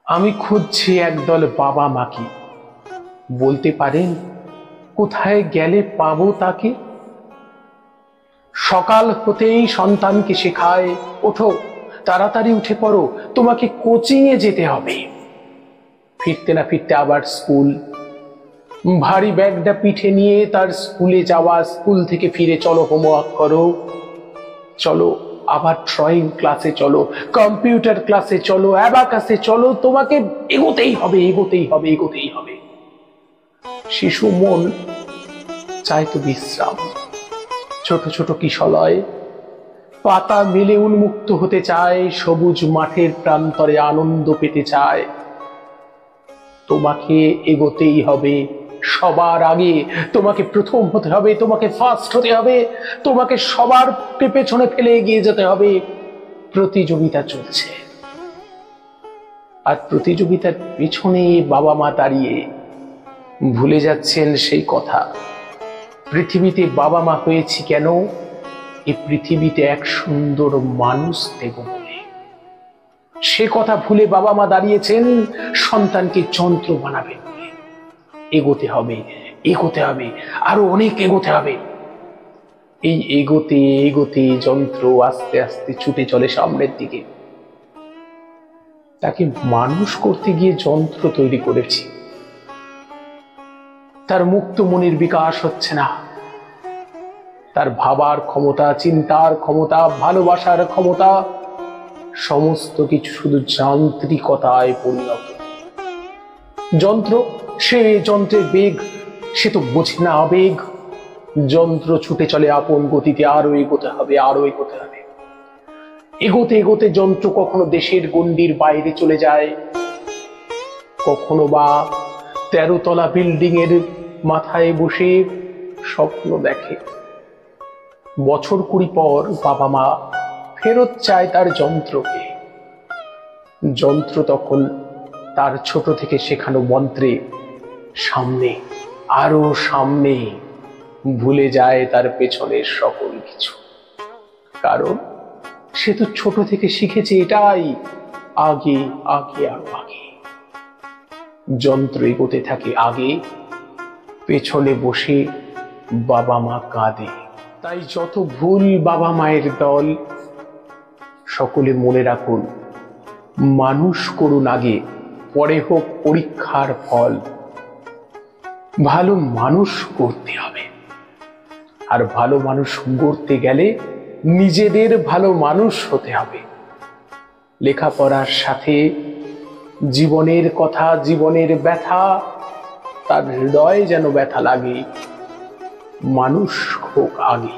আমি খুঁজছি একদল বাবা মাকে, বলতে পারেন কোথায় গেলে পাবো তাকে? সকাল হতেই সন্তানকে শেখায়, ওঠো তাড়াতাড়ি উঠে পড়ো, তোমাকে কোচিং এ যেতে হবে। ফিরতে না ফিরতে আবার স্কুল, ভারী ব্যাগটা পিঠে নিয়ে তার স্কুলে যাওয়া, স্কুল থেকে ফিরে চলো হোমওয়ার্ক করো, চলো আবার ড্রয়িং ক্লাসে চলো, কম্পিউটার ক্লাসে চলো, অ্যাবাকাসে চলো, তোমাকে এগোতেই হবে এগোতেই হবে এগোতেই হবে। শিশু মন চায় তো বিশ্রাম, ছোট ছোট কিশলয় পাতা মেলে উন্মুক্ত হতে চায়, সবুজ মাঠের প্রান্তরে আনন্দ পেতে চায়। তোমাকে এগোতেই হবে সবার আগে, তোমাকে প্রথম হতে হবে, তোমাকে ফার্স্ট হতে হবে, তোমাকে সবার পেছনে ফেলে এগিয়ে যেতে হবে। প্রতিযোগিতা চলছে, আর প্রতিযোগিতার পিছনে বাবা মা দাঁড়িয়ে ভুলে যাচ্ছেন সেই কথা, পৃথিবীতে বাবা মা হয়েছি কেন? এই পৃথিবীতে এক সুন্দর মানুষ দেব বলে। সে কথা ভুলে বাবা মা দাঁড়িয়েছেন সন্তানকে যন্ত্র বানাবে বলে। এগোতে হবে এগোতে হবে, আরো অনেক এগোতে হবে। এই এগোতে এগোতে যন্ত্র আস্তে আস্তে ছুটে চলে সামনের দিকে। তাকে মানুষ করতে গিয়ে যন্ত্র তৈরি করেছি, তার মুক্ত মনের বিকাশ হচ্ছে না। তার ভাবার ক্ষমতা, চিন্তার ক্ষমতা, ভালোবাসার ক্ষমতা, সমস্ত কিছু শুধু যান্ত্রিকতায় পরিণত। যন্ত্র, সে যন্ত্রের বেগ, সে তো বোঝে না আবেগ। যন্ত্র ছুটে চলে আপন গতিতে, আরো এগোতে হবে আরো এগোতে হবে। এগোতে এগোতে যন্ত্র কখনো দেশের গণ্ডির বাইরে চলে যায়, কখনো বা 13 তলা বিল্ডিং এর মাথায় বসে স্বপ্ন দেখে। বছর 20 পর বাবা মা ফেরত চায় তার যন্ত্রকে। যন্ত্র তখন তার ছোট থেকে শেখানো মন্ত্রে সামনে, আরো সামনে, ভুলে যায় তার পেছনের সকল কিছু। কারণ সে তো ছোট থেকে শিখেছে এটাই, আগে আগে আরো আগে। যন্ত্র এগোতে থাকে আগে, পেছনে বসে বাবা মা কাঁদে। তাই যত ভুল বাবা মায়ের দল, সকলে মনে রাখুন, মানুষ করুন আগে, পরে হোক পরীক্ষার ফল। ভালো মানুষ করতে হবে, আর ভালো মানুষ গড়তে গেলে নিজেদের ভালো মানুষ হতে হবে। লেখাপড়ার সাথে জীবনের কথা, জীবনের ব্যথা, তার হৃদয়ে যেন ব্যথা লাগে। মানুষ হোক আগে।